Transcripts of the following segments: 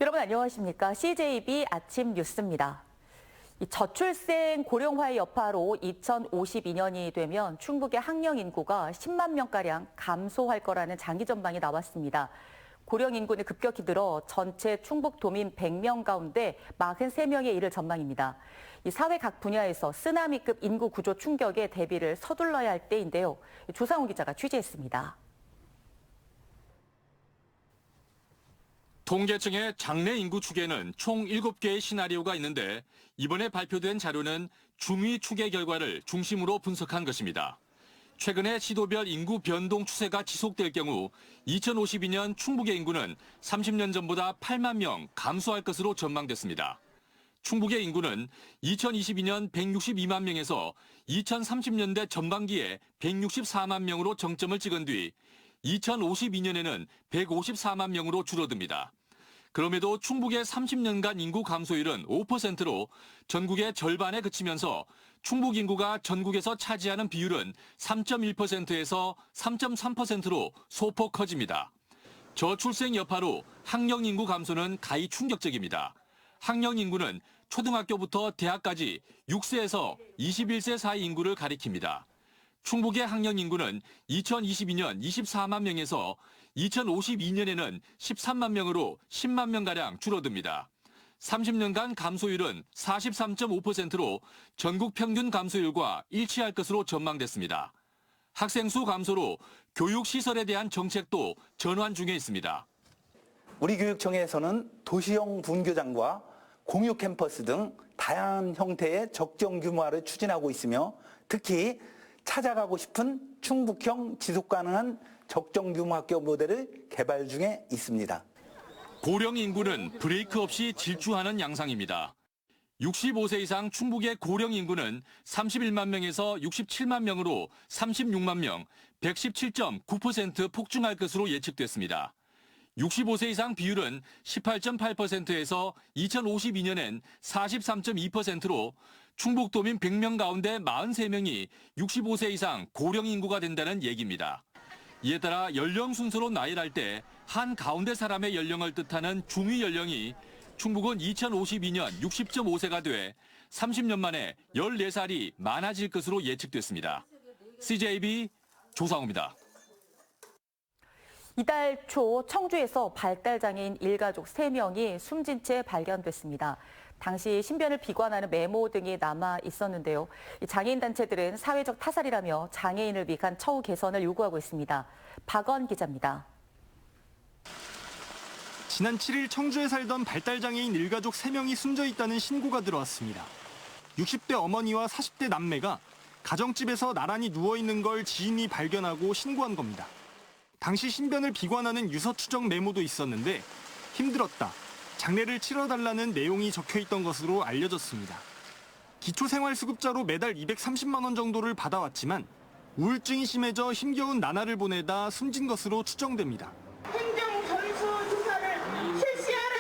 여러분 안녕하십니까? CJB 아침 뉴스입니다. 저출생 고령화의 여파로 2052년이 되면 충북의 학령 인구가 10만 명가량 감소할 거라는 장기 전망이 나왔습니다. 고령 인구는 급격히 늘어 전체 충북 도민 100명 가운데 43명에 이를 전망입니다. 사회 각 분야에서 쓰나미급 인구 구조 충격에 대비를 서둘러야 할 때인데요. 조상우 기자가 취재했습니다. 통계청의 장래 인구 추계는 총 7개의 시나리오가 있는데 이번에 발표된 자료는 중위 추계 결과를 중심으로 분석한 것입니다. 최근에 시도별 인구 변동 추세가 지속될 경우 2052년 충북의 인구는 30년 전보다 8만 명 감소할 것으로 전망됐습니다. 충북의 인구는 2022년 162만 명에서 2030년대 전반기에 164만 명으로 정점을 찍은 뒤 2052년에는 154만 명으로 줄어듭니다. 그럼에도 충북의 30년간 인구 감소율은 5%로 전국의 절반에 그치면서 충북 인구가 전국에서 차지하는 비율은 3.1%에서 3.3%로 소폭 커집니다. 저출생 여파로 학령 인구 감소는 가히 충격적입니다. 학령 인구는 초등학교부터 대학까지 6세에서 21세 사이 인구를 가리킵니다. 충북의 학령 인구는 2022년 24만 명에서 2052년에는 13만 명으로 10만 명가량 줄어듭니다. 30년간 감소율은 43.5%로 전국 평균 감소율과 일치할 것으로 전망됐습니다. 학생 수 감소로 교육시설에 대한 정책도 전환 중에 있습니다. 우리 교육청에서는 도시형 분교장과 공유 캠퍼스 등 다양한 형태의 적정 규모화를 추진하고 있으며 특히 찾아가고 싶은 충북형 지속가능한 적정규모 학교 모델을 개발 중에 있습니다. 고령 인구는 브레이크 없이 질주하는 양상입니다. 65세 이상 충북의 고령 인구는 31만 명에서 67만 명으로 36만 명, 117.9% 폭증할 것으로 예측됐습니다. 65세 이상 비율은 18.8%에서 2052년엔 43.2%로 충북도민 100명 가운데 43명이 65세 이상 고령 인구가 된다는 얘기입니다. 이에 따라 연령 순서로 나열할 때 한 가운데 사람의 연령을 뜻하는 중위 연령이 충북은 2052년 60.5세가 돼 30년 만에 14살이 많아질 것으로 예측됐습니다. CJB 조상우입니다. 이달 초 청주에서 발달장애인 일가족 3명이 숨진 채 발견됐습니다. 당시 신변을 비관하는 메모 등이 남아 있었는데요. 장애인 단체들은 사회적 타살이라며 장애인을 위한 처우 개선을 요구하고 있습니다. 박원 기자입니다. 지난 7일 청주에 살던 발달장애인 일가족 3명이 숨져 있다는 신고가 들어왔습니다. 60대 어머니와 40대 남매가 가정집에서 나란히 누워있는 걸 지인이 발견하고 신고한 겁니다. 당시 신변을 비관하는 유서 추적 메모도 있었는데 힘들었다, 장례를 치러달라는 내용이 적혀있던 것으로 알려졌습니다. 기초생활수급자로 매달 230만 원 정도를 받아왔지만 우울증이 심해져 힘겨운 나날을 보내다 숨진 것으로 추정됩니다. 행정전수조사를 실시하라!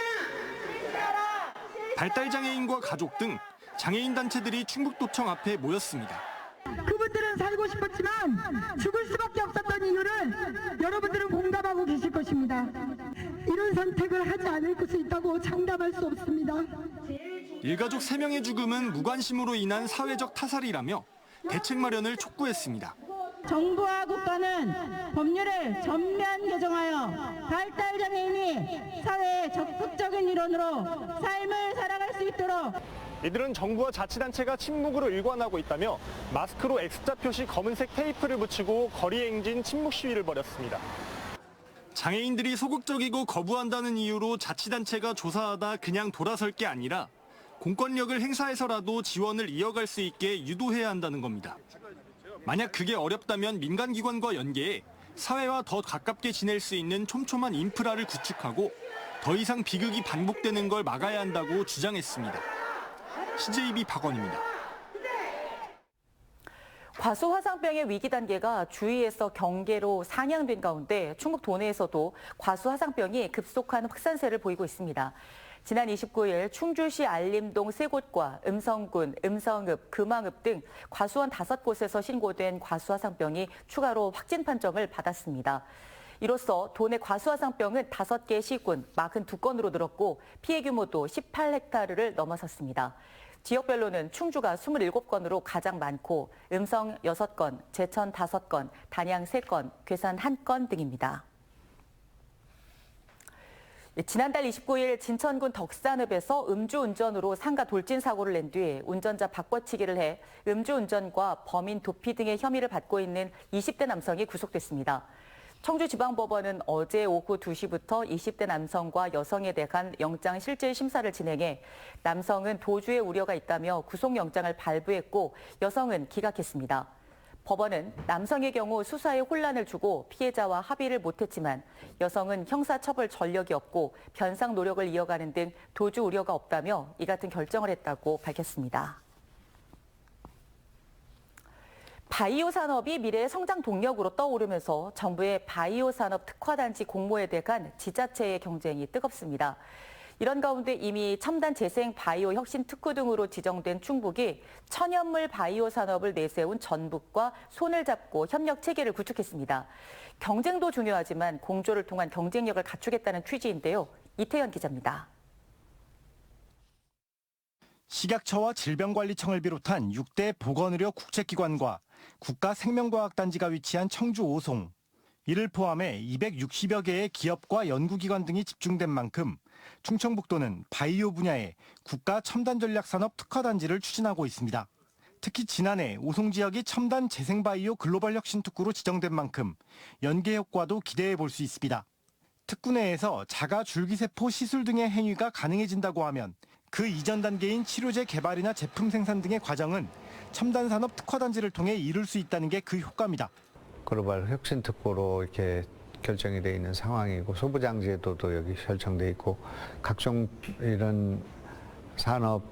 발달장애인과 가족 등 장애인 단체들이 충북도청 앞에 모였습니다. 그분들은 살고 싶었지만 죽을 수밖에 없었던 이유를 여러분들은 공감하고 계실 것입니다. 이런 선택을 하지 않을 수 있다고 장담할 수 없습니다. 일가족 3명의 죽음은 무관심으로 인한 사회적 타살이라며 대책 마련을 촉구했습니다. 정부와 국가는 법률을 전면 개정하여 발달장애인이 사회의 적극적인 일원으로 삶을 살아갈 수 있도록 이들은 정부와 자치단체가 침묵으로 일관하고 있다며 마스크로 X자 표시 검은색 테이프를 붙이고 거리 행진 침묵 시위를 벌였습니다. 장애인들이 소극적이고 거부한다는 이유로 자치단체가 조사하다 그냥 돌아설 게 아니라 공권력을 행사해서라도 지원을 이어갈 수 있게 유도해야 한다는 겁니다. 만약 그게 어렵다면 민간기관과 연계해 사회와 더 가깝게 지낼 수 있는 촘촘한 인프라를 구축하고 더 이상 비극이 반복되는 걸 막아야 한다고 주장했습니다. CJB 박원입니다. 과수화상병의 위기 단계가 주위에서 경계로 상향된 가운데 충북 도내에서도 과수화상병이 급속한 확산세를 보이고 있습니다. 지난 29일 충주시 알림동 3곳과 음성군, 음성읍, 금왕읍 등 과수원 5곳에서 신고된 과수화상병이 추가로 확진 판정을 받았습니다. 이로써 도내 과수화상병은 5개 시군 42건으로 늘었고 피해 규모도 18헥타르를 넘어섰습니다. 지역별로는 충주가 27건으로 가장 많고 음성 6건, 제천 5건, 단양 3건, 괴산 1건 등입니다. 지난달 29일 진천군 덕산읍에서 음주운전으로 상가 돌진 사고를 낸 뒤 운전자 바꿔치기를 해 음주운전과 범인 도피 등의 혐의를 받고 있는 20대 남성이 구속됐습니다. 청주지방법원은 어제 오후 2시부터 20대 남성과 여성에 대한 영장 실질 심사를 진행해 남성은 도주의 우려가 있다며 구속영장을 발부했고 여성은 기각했습니다. 법원은 남성의 경우 수사에 혼란을 주고 피해자와 합의를 못했지만 여성은 형사처벌 전력이 없고 변상 노력을 이어가는 등 도주 우려가 없다며 이 같은 결정을 했다고 밝혔습니다. 바이오 산업이 미래의 성장 동력으로 떠오르면서 정부의 바이오 산업 특화단지 공모에 대한 지자체의 경쟁이 뜨겁습니다. 이런 가운데 이미 첨단 재생 바이오 혁신 특구 등으로 지정된 충북이 천연물 바이오 산업을 내세운 전북과 손을 잡고 협력 체계를 구축했습니다. 경쟁도 중요하지만 공조를 통한 경쟁력을 갖추겠다는 취지인데요. 이태현 기자입니다. 식약처와 질병관리청을 비롯한 6대 보건의료 국책기관과 국가생명과학단지가 위치한 청주 오송, 이를 포함해 260여 개의 기업과 연구기관 등이 집중된 만큼 충청북도는 바이오 분야의 국가 첨단전략산업 특화단지를 추진하고 있습니다. 특히 지난해 오송 지역이 첨단 재생바이오 글로벌 혁신 특구로 지정된 만큼 연계 효과도 기대해 볼 수 있습니다. 특구 내에서 자가 줄기세포 시술 등의 행위가 가능해진다고 하면 그 이전 단계인 치료제 개발이나 제품 생산 등의 과정은 첨단산업 특화단지를 통해 이룰 수 있다는 게 그 효과입니다. 글로벌 혁신 특구로 이렇게 결정이 되어 있는 상황이고 소부장제도도 여기 설정돼 있고 각종 이런 산업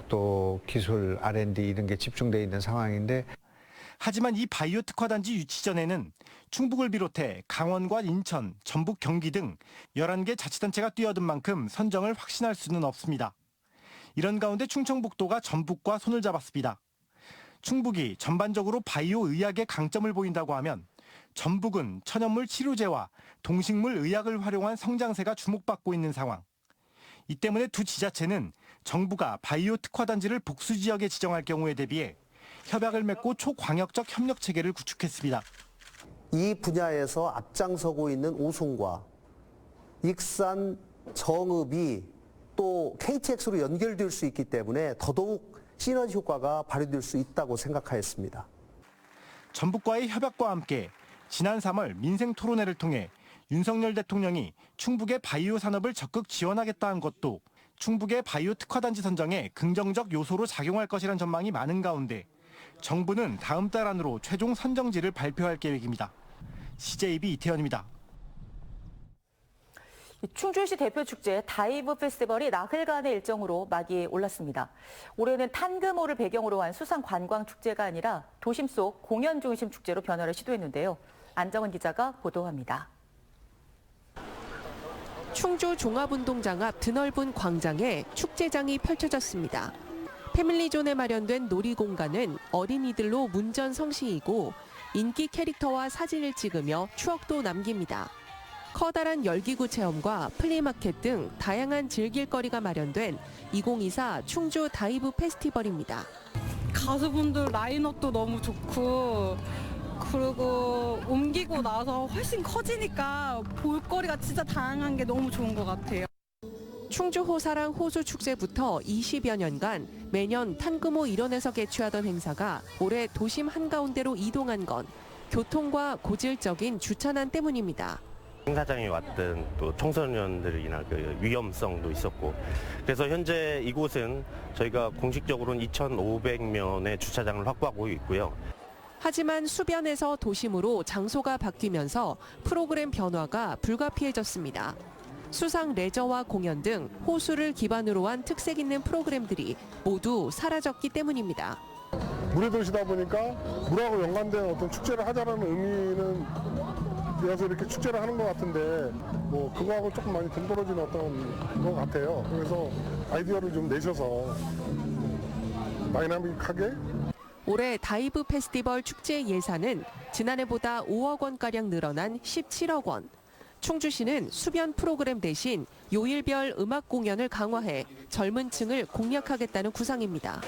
또 기술 R&D 이런 게 집중돼 있는 상황인데 하지만 이 바이오 특화단지 유치 전에는 충북을 비롯해 강원과 인천, 전북, 경기 등 11개 자치단체가 뛰어든 만큼 선정을 확신할 수는 없습니다. 이런 가운데 충청북도가 전북과 손을 잡았습니다. 충북이 전반적으로 바이오 의학에 강점을 보인다고 하면 전북은 천연물 치료제와 동식물 의약을 활용한 성장세가 주목받고 있는 상황. 이 때문에 두 지자체는 정부가 바이오 특화단지를 복수 지역에 지정할 경우에 대비해 협약을 맺고 초광역적 협력 체계를 구축했습니다. 이 분야에서 앞장서고 있는 오송과 익산, 정읍이 또 KTX로 연결될 수 있기 때문에 더더욱 시너지 효과가 발휘될 수 있다고 생각하였습니다. 전북과의 협약과 함께 지난 3월 민생 토론회를 통해 윤석열 대통령이 충북의 바이오 산업을 적극 지원하겠다는 것도 충북의 바이오 특화단지 선정에 긍정적 요소로 작용할 것이란 전망이 많은 가운데 정부는 다음 달 안으로 최종 선정지를 발표할 계획입니다. CJB 이태현입니다. 충주시 대표 축제 다이브 페스티벌이 나흘간의 일정으로 막이 올랐습니다. 올해는 탄금호를 배경으로 한 수상 관광 축제가 아니라 도심 속 공연 중심 축제로 변화를 시도했는데요. 안정은 기자가 보도합니다. 충주 종합운동장 앞 드넓은 광장에 축제장이 펼쳐졌습니다. 패밀리존에 마련된 놀이공간은 어린이들로 문전성시이고 인기 캐릭터와 사진을 찍으며 추억도 남깁니다. 커다란 열기구 체험과 플리마켓 등 다양한 즐길거리가 마련된 2024 충주 다이브 페스티벌입니다. 가수분들 라인업도 너무 좋고 그리고 옮기고 나서 훨씬 커지니까 볼거리가 진짜 다양한 게 너무 좋은 것 같아요. 충주 호사랑 호수축제부터 20여 년간 매년 탄금호 일원에서 개최하던 행사가 올해 도심 한가운데로 이동한 건 교통과 고질적인 주차난 때문입니다. 행사장에 왔던 또 청소년들이 인한 그 위험성도 있었고 그래서 현재 이곳은 저희가 공식적으로는 2,500면의 주차장을 확보하고 있고요. 하지만 수변에서 도심으로 장소가 바뀌면서 프로그램 변화가 불가피해졌습니다. 수상 레저와 공연 등 호수를 기반으로 한 특색 있는 프로그램들이 모두 사라졌기 때문입니다. 물의 도시다 보니까 물하고 연관된 어떤 축제를 하자라는 의미는 그래서 이렇게 축제를 하는 것 같은데 뭐 그거하고 조금 많이 동떨어진 어떤 것 같아요. 그래서 아이디어를 좀 내셔서 다이나믹하게. 올해 다이브 페스티벌 축제 예산은 지난해보다 5억 원가량 늘어난 17억 원. 충주시는 수변 프로그램 대신 요일별 음악 공연을 강화해 젊은 층을 공략하겠다는 구상입니다.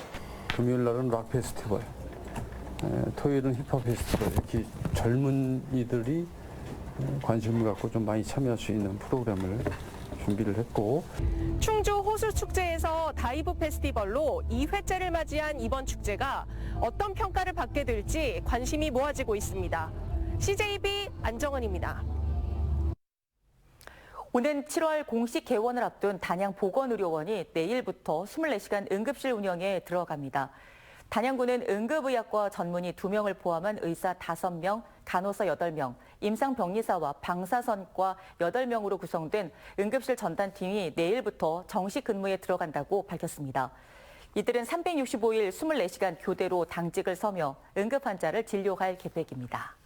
금요일 날은 락 페스티벌, 토요일은 힙합 페스티벌, 이렇게 젊은이들이 관심을 갖고 좀 많이 참여할 수 있는 프로그램을 준비를 했고, 충주 호수축제에서 다이브 페스티벌로 2회째를 맞이한 이번 축제가 어떤 평가를 받게 될지 관심이 모아지고 있습니다. CJB 안정은입니다. 오는 7월 공식 개원을 앞둔 단양 보건의료원이 내일부터 24시간 응급실 운영에 들어갑니다. 단양구는 응급의학과 전문의 2명을 포함한 의사 5명, 간호사 8명, 임상병리사와 방사선과 8명으로 구성된 응급실 전담팀이 내일부터 정식 근무에 들어간다고 밝혔습니다. 이들은 365일 24시간 교대로 당직을 서며 응급환자를 진료할 계획입니다.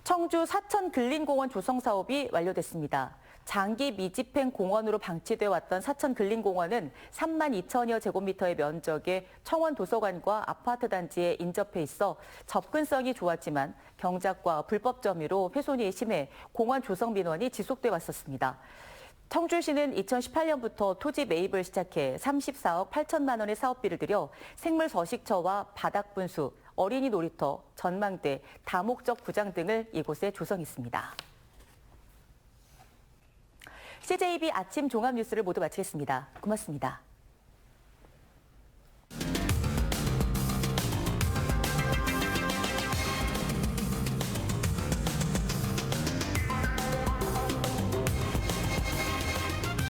청주 사천근린공원 조성 사업이 완료됐습니다. 장기 미집행 공원으로 방치돼 왔던 사천근린공원은 3만 2천여 제곱미터의 면적의 청원 도서관과 아파트 단지에 인접해 있어 접근성이 좋았지만 경작과 불법 점유로 훼손이 심해 공원 조성 민원이 지속돼 왔었습니다. 청주시는 2018년부터 토지 매입을 시작해 34억 8천만 원의 사업비를 들여 생물 서식처와 바닥 분수, 어린이 놀이터, 전망대, 다목적 구장 등을 이곳에 조성했습니다. CJB 아침 종합 뉴스를 모두 마치겠습니다. 고맙습니다.